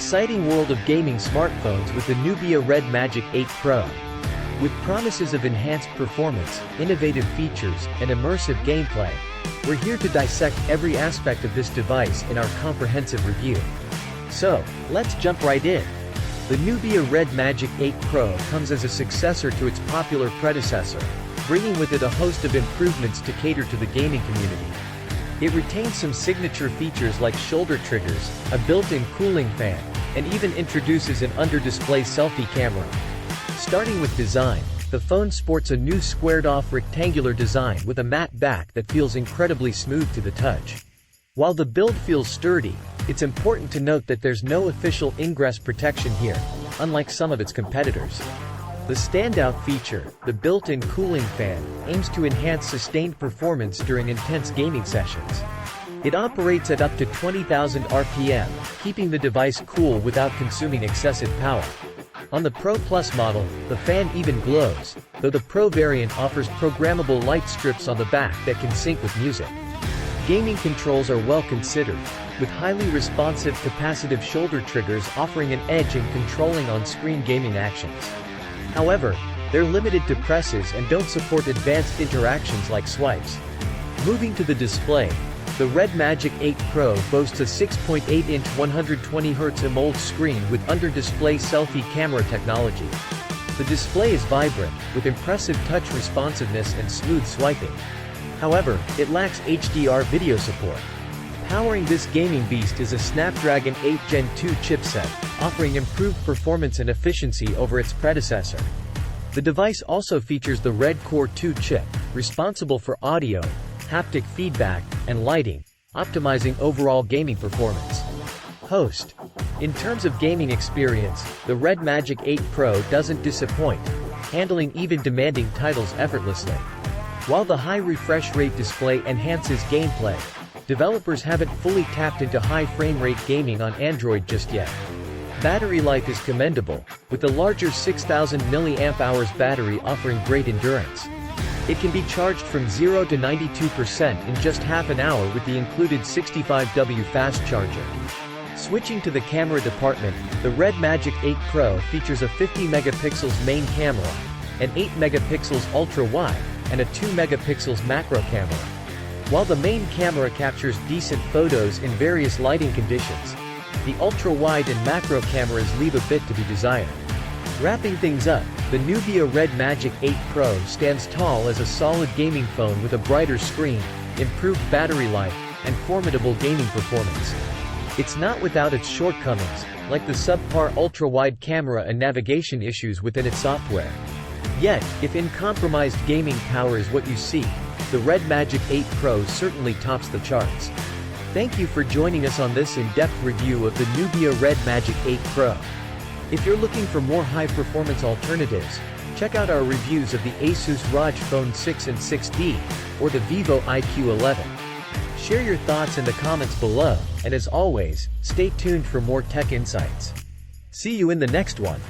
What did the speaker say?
exciting world of gaming smartphones with the Nubia redmagic 8 Pro. With promises of enhanced performance, innovative features, and immersive gameplay, we're here to dissect every aspect of this device in our comprehensive review. So, let's jump right in. The Nubia redmagic 8 Pro comes as a successor to its popular predecessor, bringing with it a host of improvements to cater to the gaming community. It retains some signature features like shoulder triggers, a built-in cooling fan, and even introduces an under-display selfie camera. Starting with design, the phone sports a new squared-off rectangular design with a matte back that feels incredibly smooth to the touch. While the build feels sturdy, it's important to note that there's no official ingress protection here, unlike some of its competitors. The standout feature, the built-in cooling fan, aims to enhance sustained performance during intense gaming sessions. It operates at up to 20,000 RPM, keeping the device cool without consuming excessive power. On the Pro Plus model, the fan even glows, though the Pro variant offers programmable light strips on the back that can sync with music. Gaming controls are well considered, with highly responsive capacitive shoulder triggers offering an edge in controlling on-screen gaming actions. However, they're limited to presses and don't support advanced interactions like swipes. Moving to the display, the redmagic 8 Pro boasts a 6.8-inch 120Hz AMOLED screen with under-display selfie camera technology. The display is vibrant, with impressive touch responsiveness and smooth swiping. However, it lacks HDR video support. Powering this gaming beast is a Snapdragon 8 Gen 2 chipset, offering improved performance and efficiency over its predecessor. The device also features the Red Core 2 chip, responsible for audio, haptic feedback, and lighting, optimizing overall gaming performance. Host. In terms of gaming experience, the redmagic 8 Pro doesn't disappoint, handling even demanding titles effortlessly. While the high refresh rate display enhances gameplay, developers haven't fully tapped into high frame rate gaming on Android just yet. Battery life is commendable, with the larger 6000 mAh battery offering great endurance. It can be charged from 0 to 92% in just half an hour with the included 65W fast charger. Switching to the camera department, the redmagic 8 Pro features a 50MP main camera, an 8MP ultra-wide, and a 2MP macro camera. While the main camera captures decent photos in various lighting conditions, the ultra-wide and macro cameras leave a bit to be desired. Wrapping things up, the Nubia redmagic 8 Pro stands tall as a solid gaming phone with a brighter screen, improved battery life, and formidable gaming performance. It's not without its shortcomings, like the subpar ultra-wide camera and navigation issues within its software. Yet, if uncompromised gaming power is what you seek, the redmagic 8 Pro certainly tops the charts. Thank you for joining us on this in-depth review of the Nubia redmagic 8 Pro. If you're looking for more high-performance alternatives, check out our reviews of the Asus ROG Phone 6 and 6D, or the Vivo IQ11. Share your thoughts in the comments below, and as always, stay tuned for more tech insights. See you in the next one.